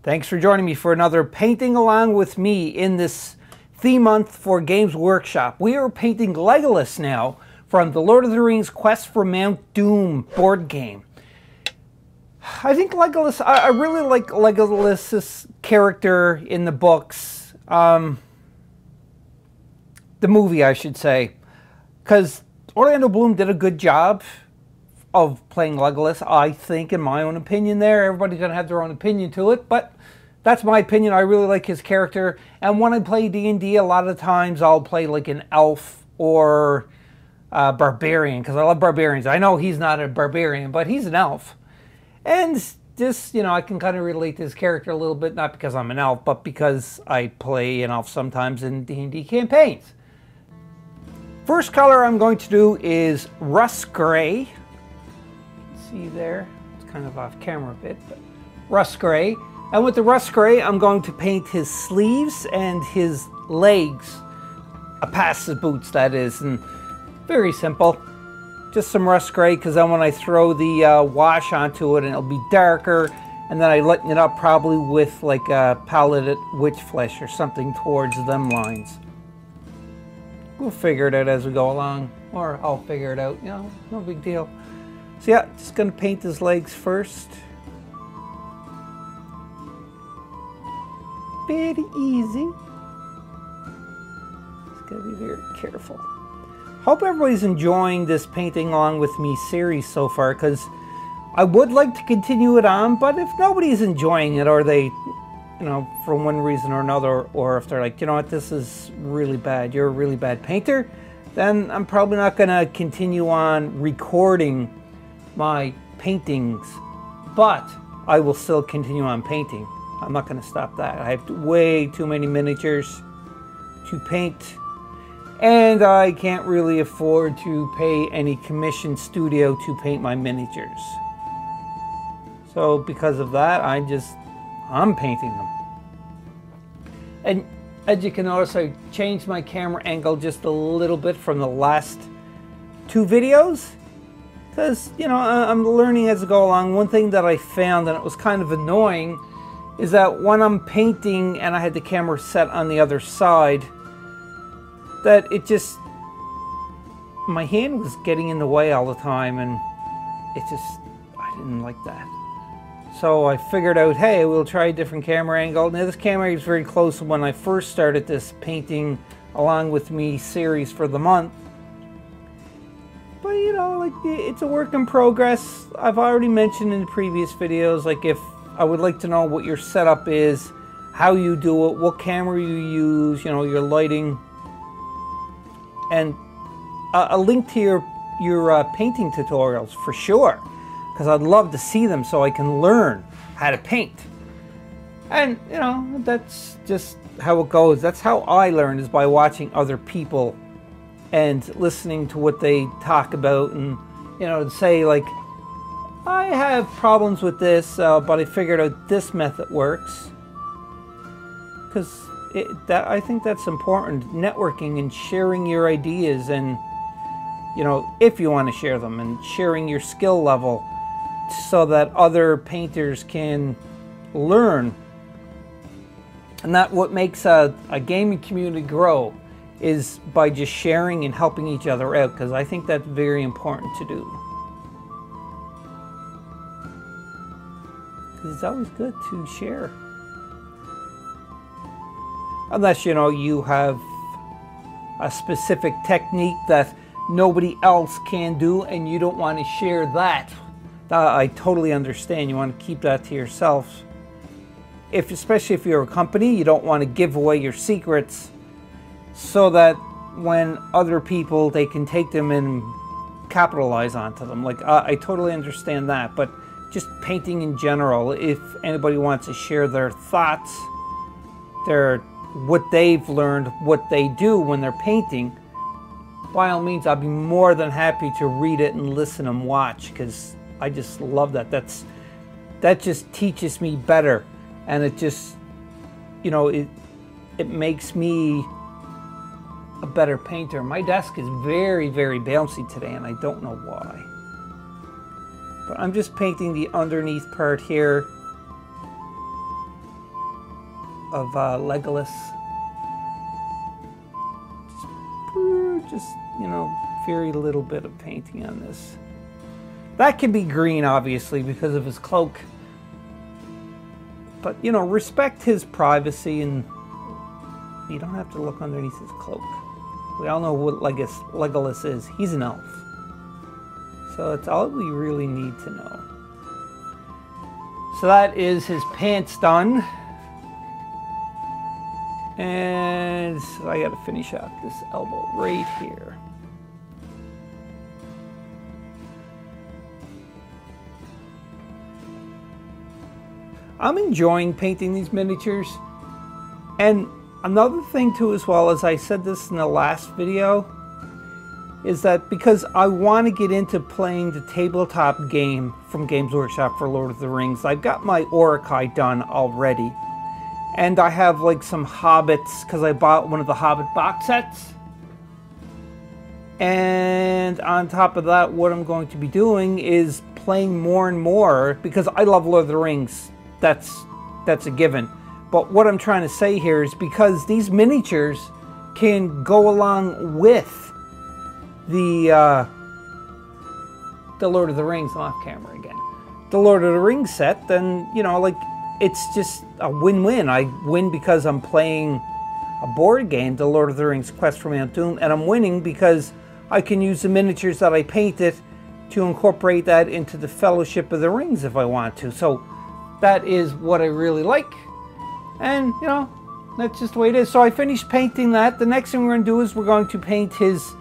Thanks for joining me for another Painting Along with Me in this theme month for Games Workshop. We are painting Legolas now from the Lord of the Rings Quest for Mount Doom board game. I think Legolas, I really like Legolas' character in the books. The movie, I should say. Because Orlando Bloom did a good job of playing Legolas, I think, in my own opinion there. Everybody's going to have their own opinion to it, but that's my opinion. I really like his character. And when I play D&D, a lot of times I'll play like an elf or a barbarian, because I love barbarians. I know he's not a barbarian, but he's an elf. And just, you know, I can kind of relate to his character a little bit, not because I'm an elf, but because I play an elf sometimes in D&D campaigns. First color I'm going to do is rust gray. See there, it's kind of off camera a bit, but rust gray. And with the rust gray, I'm going to paint his sleeves and his legs, past his boots, that is, and very simple. Just some rust gray, because then when I throw the wash onto it, and it'll be darker, and then I lighten it up probably with like a paletted witch flesh or something towards them lines. We'll figure it out as we go along, or I'll figure it out, you know, no big deal. So yeah, just gonna paint his legs first. Very easy. Just gotta be very careful. Hope everybody's enjoying this Painting Along with Me series so far, because I would like to continue it on, but if nobody's enjoying it, or they, you know, for one reason or another, or if they're like, you know what, this is really bad, you're a really bad painter, then I'm probably not gonna continue on recording my paintings, but I will still continue on painting. I'm not going to stop that. I have way too many miniatures to paint, and I can't really afford to pay any commissioned studio to paint my miniatures. So because of that, I'm painting them. And as you can notice, I changed my camera angle just a little bit from the last two videos. Because, you know, I'm learning as I go along. One thing that I found, and it was kind of annoying, is that when I'm painting and I had the camera set on the other side, that it just, my hand was getting in the way all the time, and it just, I didn't like that. So I figured out, hey, we'll try a different camera angle. Now this camera is very close when I first started this Painting Along with Me series for the month. But, you know, like, it's a work in progress. I've already mentioned in the previous videos, like, if I would like to know what your setup is, how you do it, what camera you use, you know, your lighting, and a link to your painting tutorials for sure, because I'd love to see them so I can learn how to paint. And, you know, that's just how it goes. That's how I learn, is by watching other people and listening to what they talk about, and, you know, say like, I have problems with this, but I figured out this method works. Because I think that's important, networking and sharing your ideas, and, you know, if you want to share them, and sharing your skill level so that other painters can learn. And that's what makes a gaming community grow, is by just sharing and helping each other out, because I think that's very important to do. Because it's always good to share. Unless, you know, you have a specific technique that nobody else can do and you don't want to share that. I totally understand. You want to keep that to yourself. Especially if you're a company, you don't want to give away your secrets, so that when other people, they can take them and capitalize onto them. Like, I totally understand that, but just painting in general, if anybody wants to share their thoughts, what they've learned, what they do when they're painting, by all means, I'll be more than happy to read it and listen and watch, because I just love that. That just teaches me better, and it just, you know, it makes me a better painter. My desk is very, very bouncy today, and I don't know why. But I'm just painting the underneath part here. of Legolas. Just, you know, very little bit of painting on this. That can be green, obviously, because of his cloak. But, you know, respect his privacy, and you don't have to look underneath his cloak. We all know what Legolas is. He's an elf. So that's all we really need to know. So that is his pants done. And so I got to finish out this elbow right here. I'm enjoying painting these miniatures. And another thing too, as well, as I said this in the last video, is that because I want to get into playing the tabletop game from Games Workshop for Lord of the Rings, I've got my Orakai done already. And I have like some Hobbits, because I bought one of the Hobbit box sets. And on top of that, what I'm going to be doing is playing more and more, because I love Lord of the Rings. That's a given. But what I'm trying to say here is because these miniatures can go along with the Lord of the Rings, I'm off camera again, the Lord of the Rings set, then, you know, like, it's just a win-win. I win because I'm playing a board game, the Lord of the Rings Quest for Mount Doom, and I'm winning because I can use the miniatures that I painted to incorporate that into the Fellowship of the Rings if I want to. So that is what I really like. And, you know, that's just the way it is. So I finished painting that. The next thing we're going to do is we're going to paint his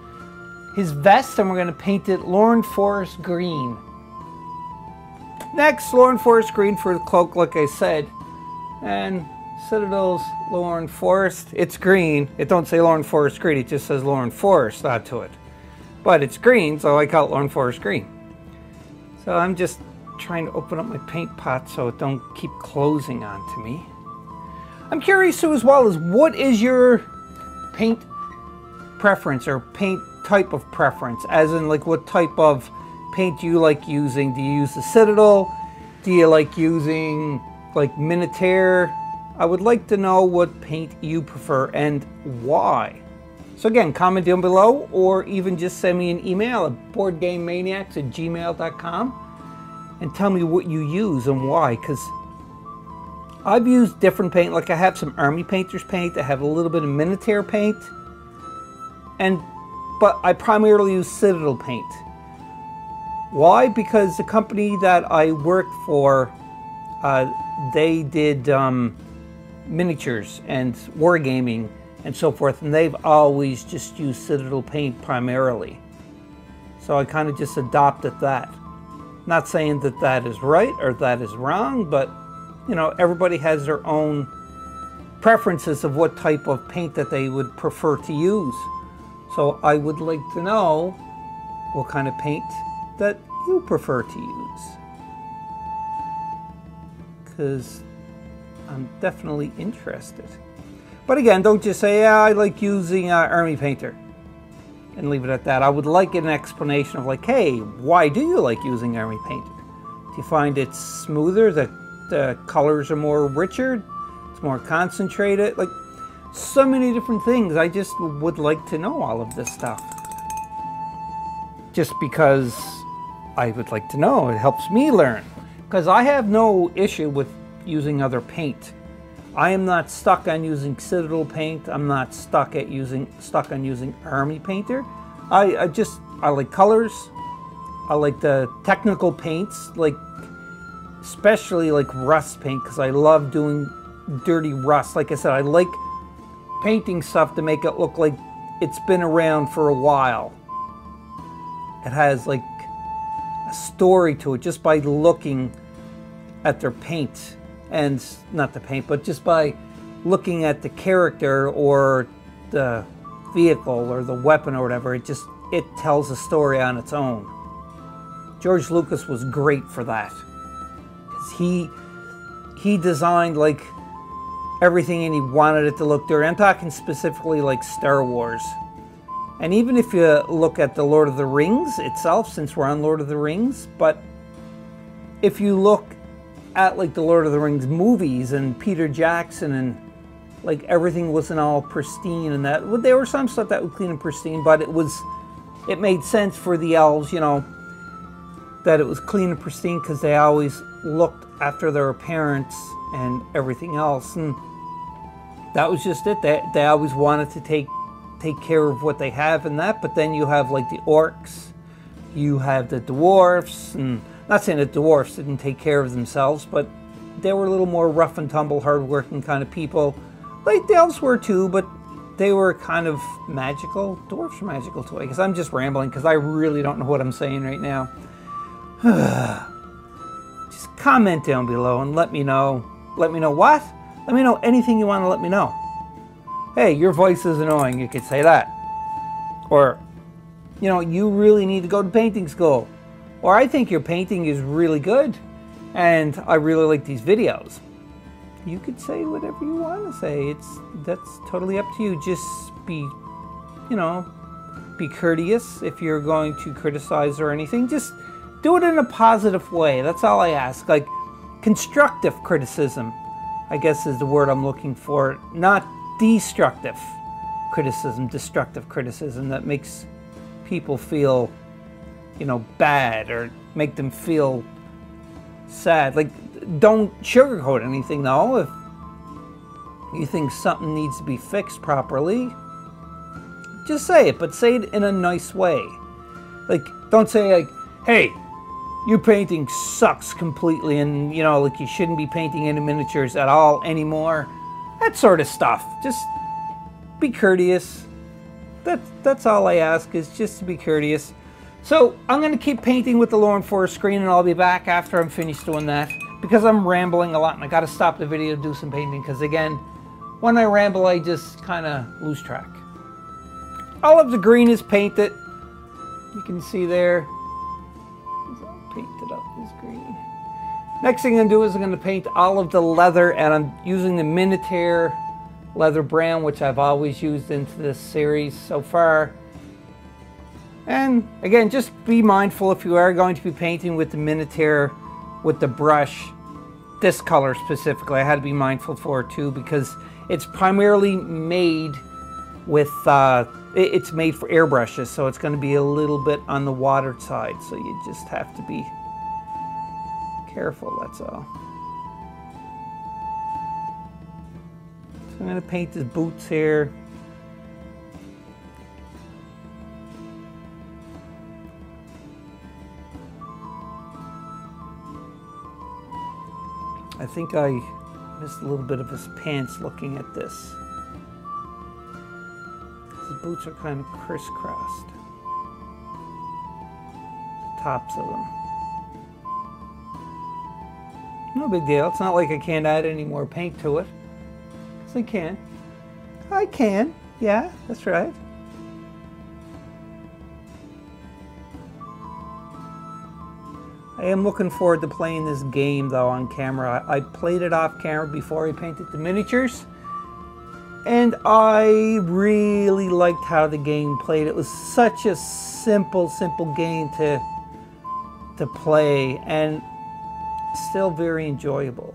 vest, and we're going to paint it Lorne Forest green. Next, Lorne Forest green for the cloak, like I said. And Citadel's Lorne Forest. It's green. It don't say Lorne Forest green. It just says Lorne Forest onto it. But it's green, so I call it Lorne Forest green. So I'm just trying to open up my paint pot so it don't keep closing onto me. I'm curious too, as well, as what is your paint preference or paint type of preference, as in like what type of paint do you like using? Do you use the Citadel? Do you like using like Minotaur? I would like to know what paint you prefer and why. So again, comment down below, or even just send me an email at boardgamemaniacs@gmail.com and tell me what you use and why, because I've used different paint. Like I have some Army Painter's paint, I have a little bit of Minotaur paint, but I primarily use Citadel paint. Why? Because the company that I worked for, they did miniatures and wargaming and so forth, and they've always just used Citadel paint primarily. So I kind of just adopted that. Not saying that that is right or that is wrong, but you know, everybody has their own preferences of what type of paint that they would prefer to use. So I would like to know what kind of paint that you prefer to use, because I'm definitely interested. But again, don't just say, yeah, I like using Army Painter and leave it at that. I would like an explanation of like, hey, why do you like using Army Painter? Do you find it smoother, that the colors are more richer, it's more concentrated? Like, so many different things. I just would like to know all of this stuff, just because I would like to know. It helps me learn, because I have no issue with using other paint. I am not stuck on using Citadel paint. I'm not stuck on using Army Painter. I like colors. I like the technical paints, like especially like rust paint, because I love doing dirty rust. Like I said, I like painting stuff to make it look like it's been around for a while. It has like a story to it just by looking at their paint, and not the paint, but just by looking at the character or the vehicle or the weapon or whatever. It tells a story on its own. George Lucas was great for that, because he designed like everything, and he wanted it to look dirty. I'm talking specifically like Star Wars. And even if you look at the Lord of the Rings itself, since we're on Lord of the Rings, but if you look at like the Lord of the Rings movies and Peter Jackson and like everything wasn't all pristine and that. Well, there was some stuff that was clean and pristine, but it made sense for the elves, you know, that it was clean and pristine because they always looked after their parents and everything else, and that was just it. They always wanted to take care of what they have and that. But then you have like the orcs, you have the dwarfs, and not saying that dwarfs didn't take care of themselves, but they were a little more rough and tumble, hard-working kind of people. Like the elves were too, but they were kind of magical. Dwarfs were magical too. I guess I'm just rambling because I really don't know what I'm saying right now. Just comment down below and let me know. Let me know what? Let me know anything you want to let me know. Hey, your voice is annoying. You could say that. Or, you know, you really need to go to painting school. Or I think your painting is really good and I really like these videos. You could say whatever you want to say. That's totally up to you. Just be, you know, be courteous if you're going to criticize or anything. Just do it in a positive way. That's all I ask. Like constructive criticism, I guess is the word I'm looking for. Not destructive criticism, destructive criticism that makes people feel, you know, bad or make them feel sad. Like, don't sugarcoat anything though. If you think something needs to be fixed properly, just say it, but say it in a nice way. Like, don't say like, hey, your painting sucks completely and, you know, like you shouldn't be painting any miniatures at all anymore. That sort of stuff. Just be courteous. That's all I ask, is just to be courteous. So I'm going to keep painting with the Lorne Forest screen, and I'll be back after I'm finished doing that, because I'm rambling a lot and I got to stop the video to do some painting, because again, when I ramble I just kind of lose track. All of the green is painted. You can see there. It's all painted up this green. Next thing I'm going to do is I'm going to paint all of the leather, and I'm using the Minotaur leather brand, which I've always used into this series so far. And again, just be mindful if you are going to be painting with the Minotaur with the brush, this color specifically, I had to be mindful for it too, because it's primarily made with, it's made for airbrushes, so it's going to be a little bit on the water side, so you just have to be careful, that's all. So I'm going to paint his boots here. I think I missed a little bit of his pants looking at this. His boots are kind of crisscrossed. The tops of them. No big deal. It's not like I can't add any more paint to it. Yes, I can. I can. Yeah, that's right. I am looking forward to playing this game though on camera. I played it off camera before I painted the miniatures, and I really liked how the game played. It was such a simple game to play, and still very enjoyable.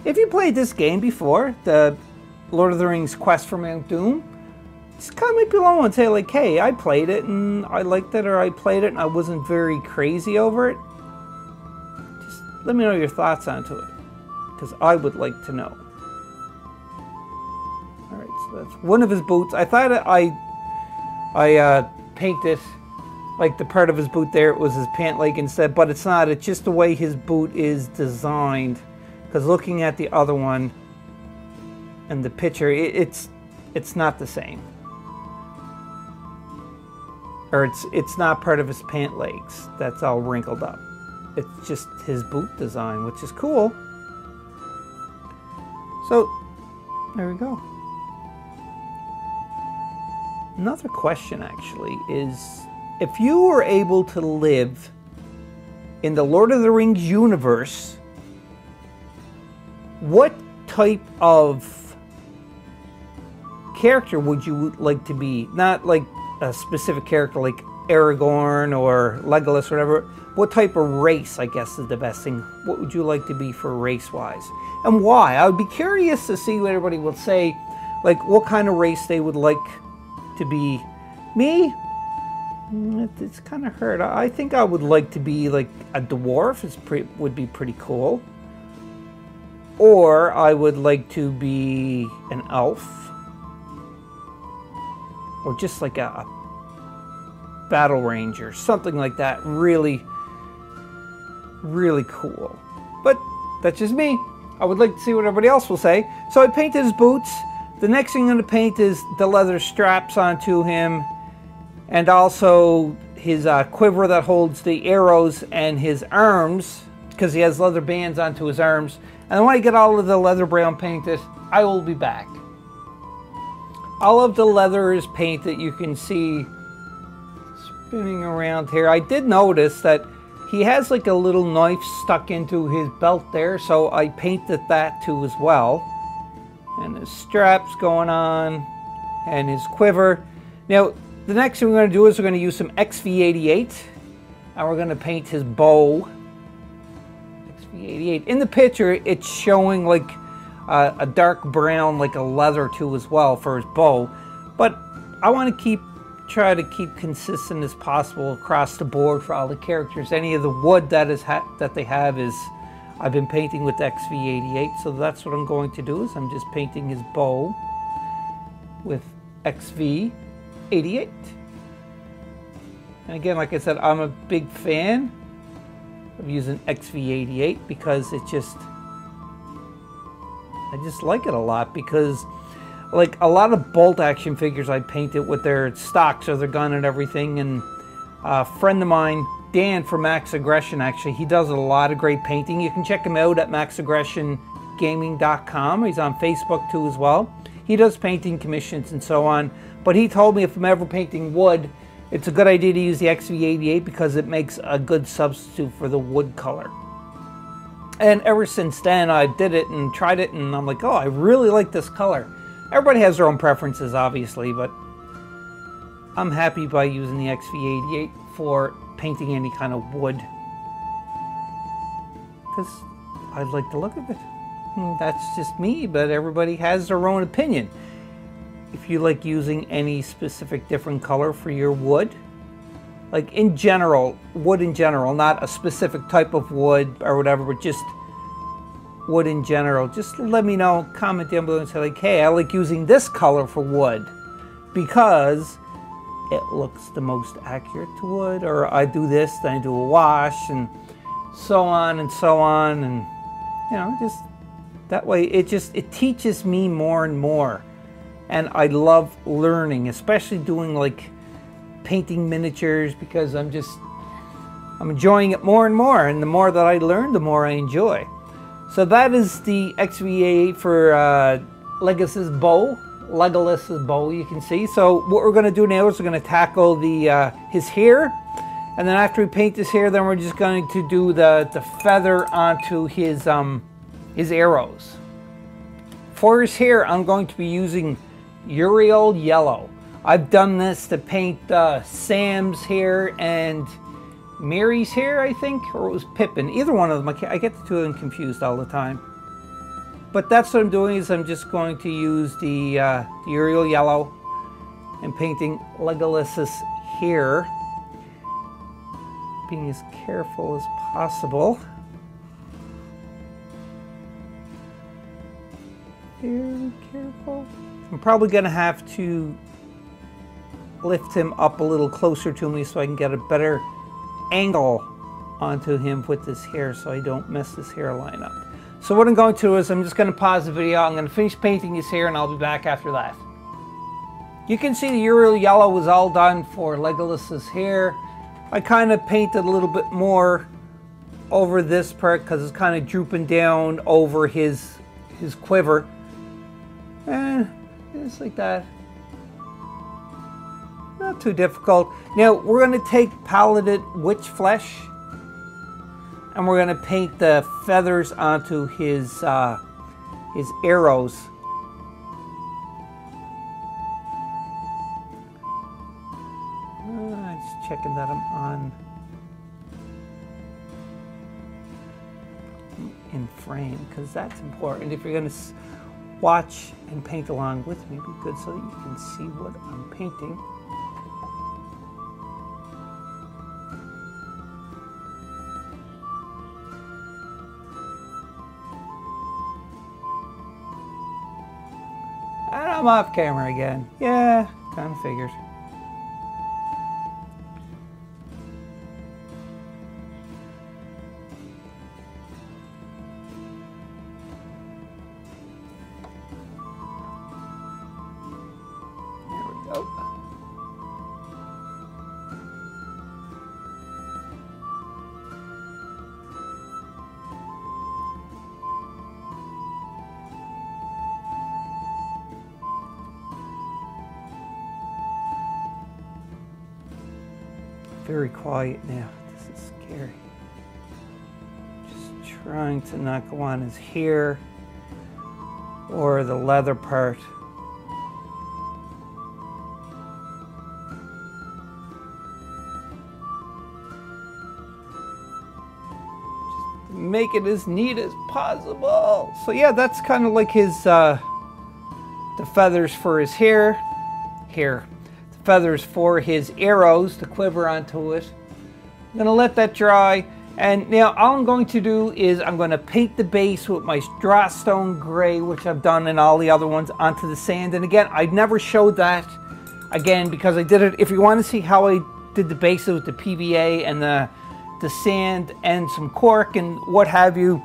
If you played this game before, the Lord of the Rings Quest for Mount Doom, just comment below and say like, hey, I played it and I liked it, or I played it and I wasn't very crazy over it. Just let me know your thoughts onto it, because I would like to know. Alright, so that's one of his boots. I thought I painted like the part of his boot there, it was his pant leg instead, but it's not. It's just the way his boot is designed, because looking at the other one and the picture, it's not the same. Or it's not part of his pant legs. That's all wrinkled up. It's just his boot design, which is cool. So, there we go. Another question actually is, if you were able to live in the Lord of the Rings universe, what type of character would you like to be? Not like a specific character, like Aragorn or Legolas or whatever, what type of race, I guess, is the best thing? What would you like to be for race-wise? And why? I would be curious to see what everybody will say, like what kind of race they would like to be. Me? It's kind of hard. I think I would like to be like a dwarf. Would be pretty cool. Or I would like to be an elf. Or just like a battle ranger. Something like that. Really, really cool. But that's just me. I would like to see what everybody else will say. So I painted his boots. The next thing I'm going to paint is the leather straps onto him. And also his quiver that holds the arrows and his arms, because he has leather bands onto his arms. And when I get all of the leather brown painted, I will be back. All of the leather is painted. You can see spinning around here. I did notice that he has like a little knife stuck into his belt there, so I painted that too as well. And his straps going on, and his quiver. Now, the next thing we're going to do is we're going to use some XV88, and we're going to paint his bow. XV88. In the picture, it's showing like a dark brown, like a leather too as well for his bow. But I want to try to keep consistent as possible across the board for all the characters. Any of the wood that they have is I've been painting with XV88, so that's what I'm going to do. Is I'm just painting his bow with XV88. And again, like I said, I'm a big fan of using XV88 because I just like it a lot, because like a lot of bolt action figures I painted with their stocks or their gun and everything. And a friend of mine, Dan from Max Aggression, actually, he does a lot of great painting. You can check him out at maxaggressiongaming.com. He's on Facebook too as well. He does painting commissions and so on. But he told me if I'm ever painting wood, it's a good idea to use the XV88 because it makes a good substitute for the wood color. And ever since then, I did it and tried it, and I'm like, oh, I really like this color. Everybody has their own preferences, obviously, but I'm happy by using the XV88 for painting any kind of wood, because I like the look of it. That's just me, but everybody has their own opinion. If you like using any specific different color for your wood, like in general, wood in general, not a specific type of wood or whatever, but just wood in general, just let me know, comment down below and say like, hey, I like using this color for wood because it looks the most accurate to wood, or I do this, then I do a wash, and so on and so on, and you know, just that way it teaches me more and more. And I love learning, especially doing like painting miniatures, because I'm enjoying it more and more, and the more that I learn, the more I enjoy. So that is the XV88 for Legolas's bow, you can see. So what we're going to do now is we're going to tackle his hair, and then after we paint his hair, then we're just going to do the feather onto his arrows. For his hair, I'm going to be using Uriel Yellow. I've done this to paint Sam's hair and Mary's hair, I think, or it was Pippin. Either one of them. I get the two of them confused all the time. But that's what I'm doing, is I'm just going to use the Uriel Yellow and painting Legolas's hair. Being as careful as possible. Very careful. I'm probably going to have to lift him up a little closer to me so I can get a better angle onto him with this hair so I don't mess this hairline up. So what I'm going to do is I'm just going to pause the video. I'm going to finish painting his hair and I'll be back after that. You can see the Uriel Yellow was all done for Legolas's hair. I kind of painted a little bit more over this part because it's kind of drooping down over his quiver. Just like that. Not too difficult. Now we're going to take paletted witch flesh and we're going to paint the feathers onto his arrows. Let's checking that I'm on in frame, because that's important. If you're going to watch and paint along with me, be good so that you can see what I'm painting. And I'm off camera again. Yeah, kind of figured. Very quiet now. This is scary. Just trying to not go on his hair or the leather part. Just make it as neat as possible. So yeah, that's kind of like his the feathers for his hair. Feathers for his arrows to quiver onto it. I'm going to let that dry, and now all I'm going to do is I'm going to paint the base with my Drawstone Gray, which I've done in all the other ones, onto the sand. And again, I never showed that again because I did it. If you want to see how I did the bases with the PVA and the sand and some cork and what have you,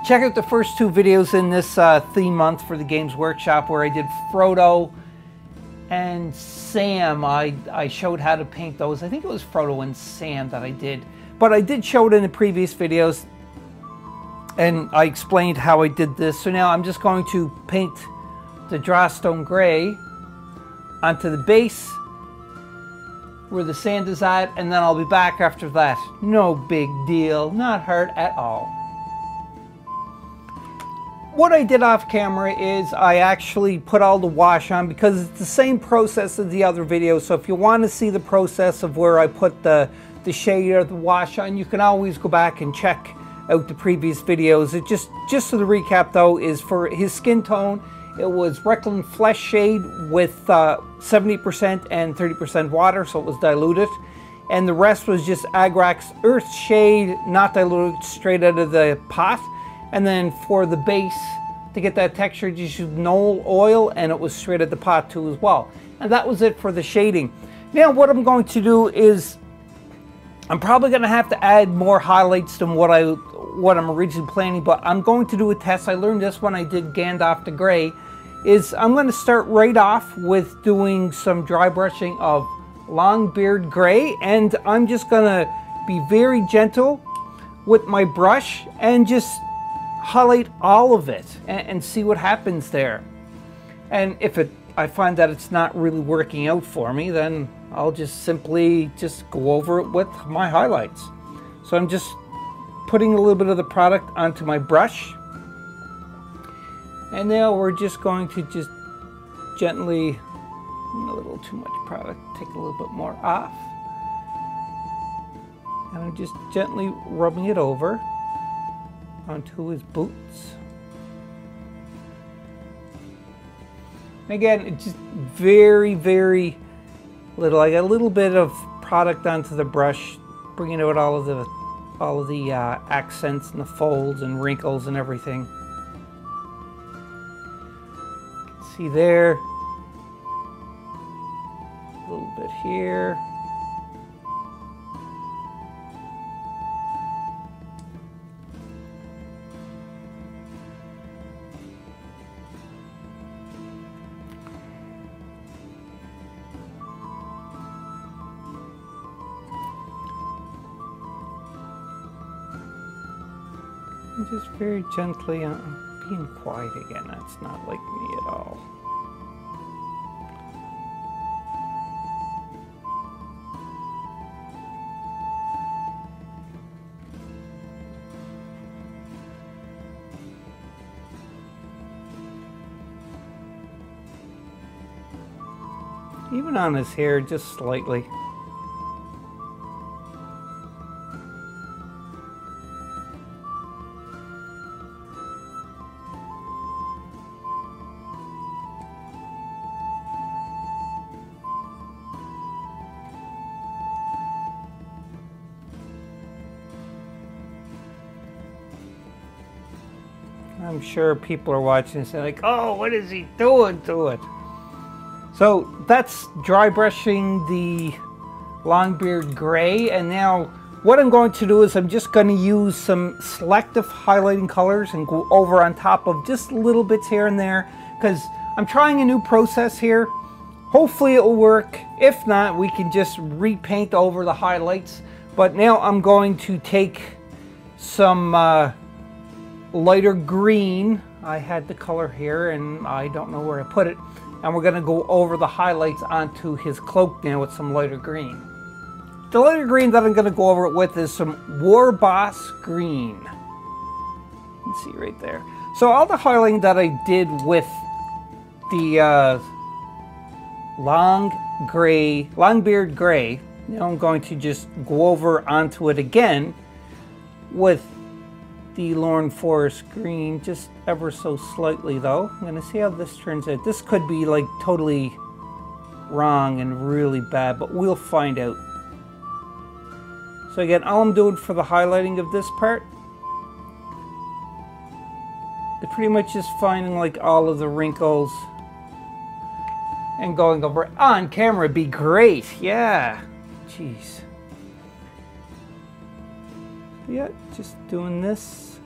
check out the first two videos in this theme month for the Games Workshop where I did Frodo and Sam. I showed how to paint those. I think it was Frodo and Sam that I did. But I did show it in the previous videos. And I explained how I did this. So now I'm just going to paint the Drawstone Gray onto the base where the sand is at. And then I'll be back after that. No big deal. Not hard at all. What I did off camera is I actually put all the wash on because it's the same process as the other videos. So if you want to see the process of where I put the shade or the wash on, you can always go back and check out the previous videos. It just so the recap though, is for his skin tone, it was Recklin Flesh Shade with 70% and 30% water, so it was diluted. And the rest was just Agrax Earth Shade, not diluted, straight out of the pot. And then for the base, to get that texture, just use Knoll oil, and it was straight at the pot too as well. And that was it for the shading. Now what I'm going to do is, I'm probably going to have to add more highlights than what I'm originally planning, but I'm going to do a test. I learned this when I did Gandalf the Grey, is I'm going to start right off with doing some dry brushing of Longbeard Gray, and I'm just going to be very gentle with my brush and just highlight all of it and see what happens there. And if I find that it's not really working out for me, then I'll just simply go over it with my highlights. So I'm just putting a little bit of the product onto my brush, and now we're just going to just gently, a little too much product, take a little bit more off, and I'm just gently rubbing it over onto his boots. And again, it's just very, very little. I got a little bit of product onto the brush, bringing out all of the accents and the folds and wrinkles and everything. You can see there, a little bit here. Just very gently, I'm being quiet again, that's not like me at all. Even on his hair, just slightly. I'm sure people are watching this and like, oh, what is he doing to it? So that's dry brushing the Longbeard Gray, and now what I'm going to do is I'm just going to use some selective highlighting colors and go over on top of just little bits here and there, because I'm trying a new process here. Hopefully it will work. If not, we can just repaint over the highlights. But now I'm going to take some lighter green. I had the color here and I don't know where I put it. And we're going to go over the highlights onto his cloak now with some lighter green. The lighter green that I'm going to go over it with is some War Boss green. You can see right there. So all the highlighting that I did with the Longbeard Gray, now I'm going to just go over onto it again with the Lorne Forest Green, just ever so slightly though. I'm going to see how this turns out. This could be like totally wrong and really bad, but we'll find out. So again, all I'm doing for the highlighting of this part is pretty much just finding like all of the wrinkles and going over it on camera would be great. Yeah, jeez. Yeah, just doing this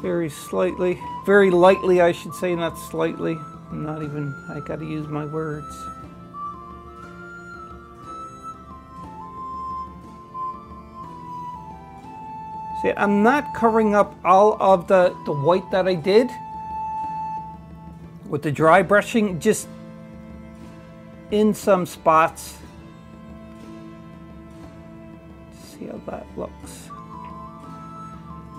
very slightly, very lightly I should say, not slightly. I'm not even, I gotta use my words. See, I'm not covering up all of the white that I did with the dry brushing, just in some spots. See how that looks.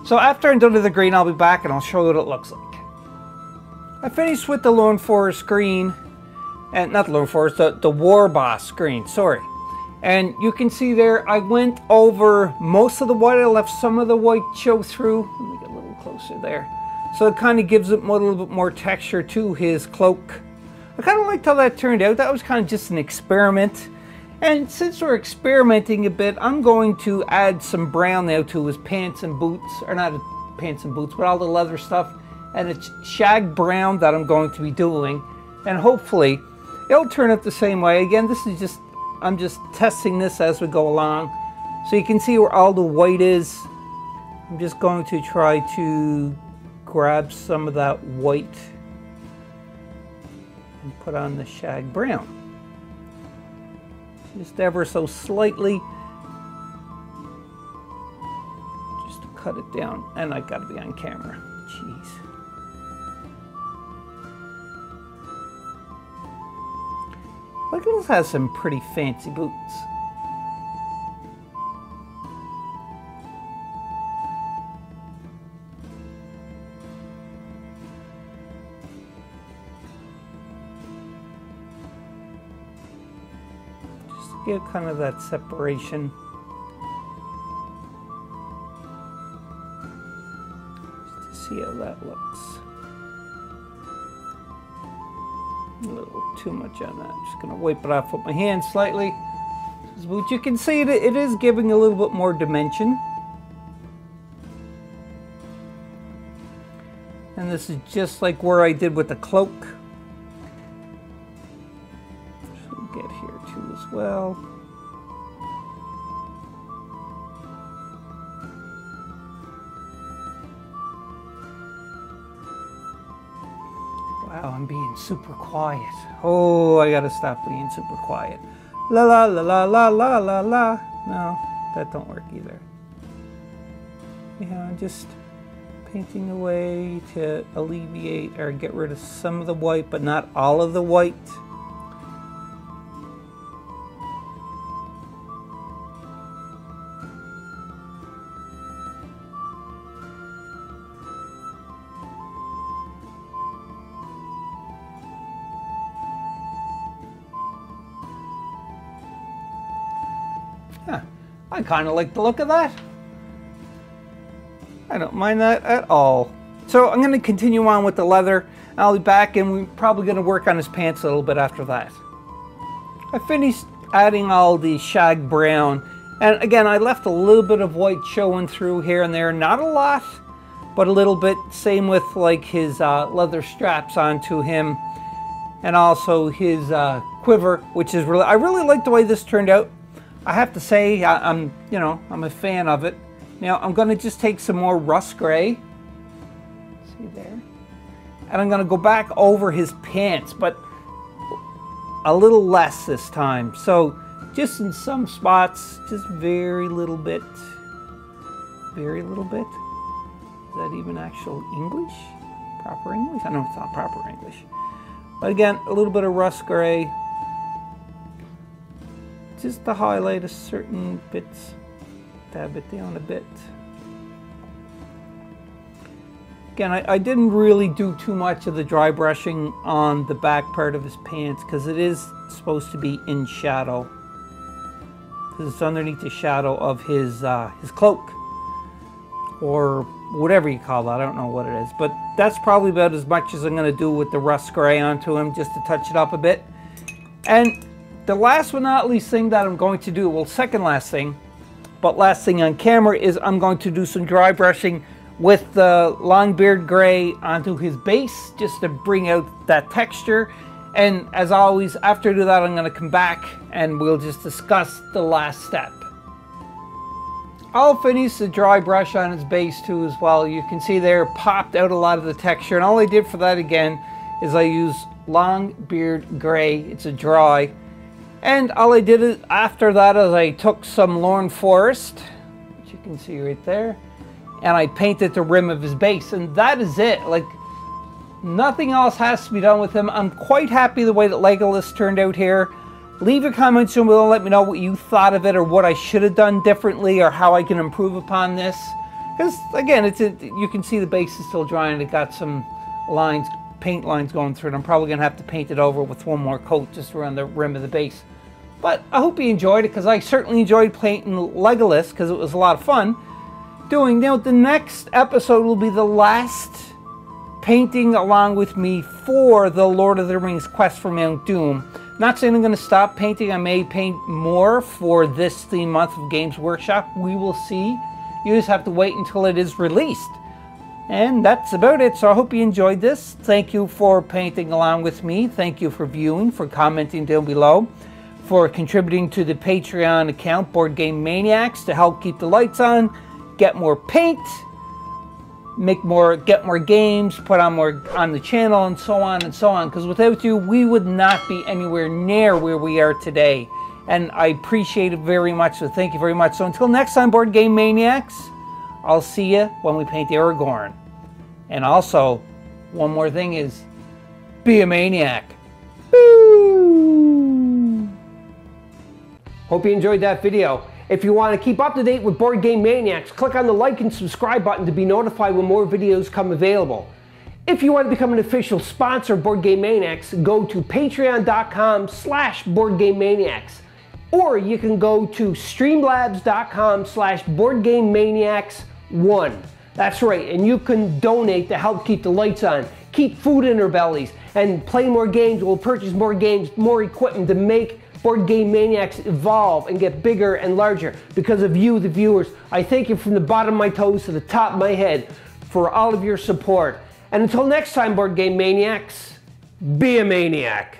So after I'm done with the green, I'll be back and I'll show you what it looks like. I finished with the Lorne Forest green, and not the Lorne Forest, the War Boss green, sorry. And you can see there, I went over most of the white. I left some of the white show through. Let me get a little closer there. So it kind of gives it a little bit more texture to his cloak. I kind of liked how that turned out. That was kind of just an experiment. And since we're experimenting a bit, I'm going to add some brown now to his pants and boots, or not pants and boots, but all the leather stuff. And it's shag brown that I'm going to be doing. And hopefully it'll turn out the same way. Again, this is just, I'm just testing this as we go along. So you can see where all the white is. I'm just going to try to grab some of that white and put on the shag brown. Just ever so slightly. Just to cut it down. And I gotta be on camera. Jeez. Legolas has some pretty fancy boots. Just to get kind of that separation. Just to see how that looks. A little too much on that. I'm just going to wipe it off with my hand slightly. But you can see that it is giving a little bit more dimension. And this is just like where I did with the cloak. So we'll get here too as well. Wow, I'm being super quiet. Oh, I gotta stop being super quiet. La la la la la la la la. No, that don't work either. Yeah, I'm just painting away to alleviate or get rid of some of the white, but not all of the white. Yeah, I kind of like the look of that. I don't mind that at all. So I'm going to continue on with the leather. I'll be back and we're probably going to work on his pants a little bit after that. I finished adding all the shag brown. And again, I left a little bit of white showing through here and there. Not a lot. but a little bit. Same with like his leather straps onto him, and also his quiver, which is really, I really like the way this turned out. I have to say, I'm a fan of it. Now I'm going to just take some more rust gray, see there, and I'm going to go back over his pants, but a little less this time. So just in some spots, just very little bit, very little bit. Is that even actual English? Proper English? I know it's not proper English. But again, a little bit of rust gray, just to highlight a certain bits, dab it down a bit. Again, I didn't really do too much of the dry brushing on the back part of his pants because it is supposed to be in shadow. Because it's underneath the shadow of his cloak, or whatever you call that. I don't know what it is, but that's probably about as much as I'm going to do with the rust gray onto him, just to touch it up a bit. And the last but not least thing that I'm going to do, well, second last thing, but last thing on camera, is I'm going to do some dry brushing with the Longbeard Gray onto his base, just to bring out that texture. And as always, after I do that, I'm going to come back and we'll just discuss the last step. I'll finish the dry brush on his base too as well. You can see there popped out a lot of the texture, and all I did for that again is I used Longbeard Gray. It's a dry. And all I did is, after that, is I took some Lorne Forest, which you can see right there, and I painted the rim of his base, and that is it. Like, nothing else has to be done with him. I'm quite happy the way that Legolas turned out here. Leave your comments and let me know what you thought of it, or what I should have done differently, or how I can improve upon this. Because again, you can see the base is still dry and it got some lines, paint lines going through it. I'm probably going to have to paint it over with one more coat just around the rim of the base. But I hope you enjoyed it, because I certainly enjoyed painting Legolas, because it was a lot of fun doing. Now the next episode will be the last painting along with me for the Lord of the Rings Quest for Mount Doom. Not saying I'm going to stop painting. I may paint more for this theme month of Games Workshop. We will see. You just have to wait until it is released. And that's about it. So I hope you enjoyed this. Thank you for painting along with me. Thank you for viewing, for commenting down below, for contributing to the Patreon account, Board Game Maniacs, to help keep the lights on, get more paint, get more games, put on more on the channel, and so on and so on. Because without you, we would not be anywhere near where we are today. And I appreciate it very much, so thank you very much. So until next time, Board Game Maniacs, I'll see you when we paint Aragorn. And also, one more thing is, be a maniac. Woo! Hope you enjoyed that video. If you want to keep up to date with Board Game Maniacs, click on the like and subscribe button to be notified when more videos come available. If you want to become an official sponsor of Board Game Maniacs, go to patreon.com/BoardGameManiacs. Or you can go to streamlabs.com/BoardGameManiacs1. That's right, and you can donate to help keep the lights on, keep food in our bellies, and play more games. We'll purchase more games, more equipment to make Board Game Maniacs evolve and get bigger and larger because of you, the viewers. I thank you from the bottom of my toes to the top of my head for all of your support. And until next time, Board Game Maniacs, be a maniac.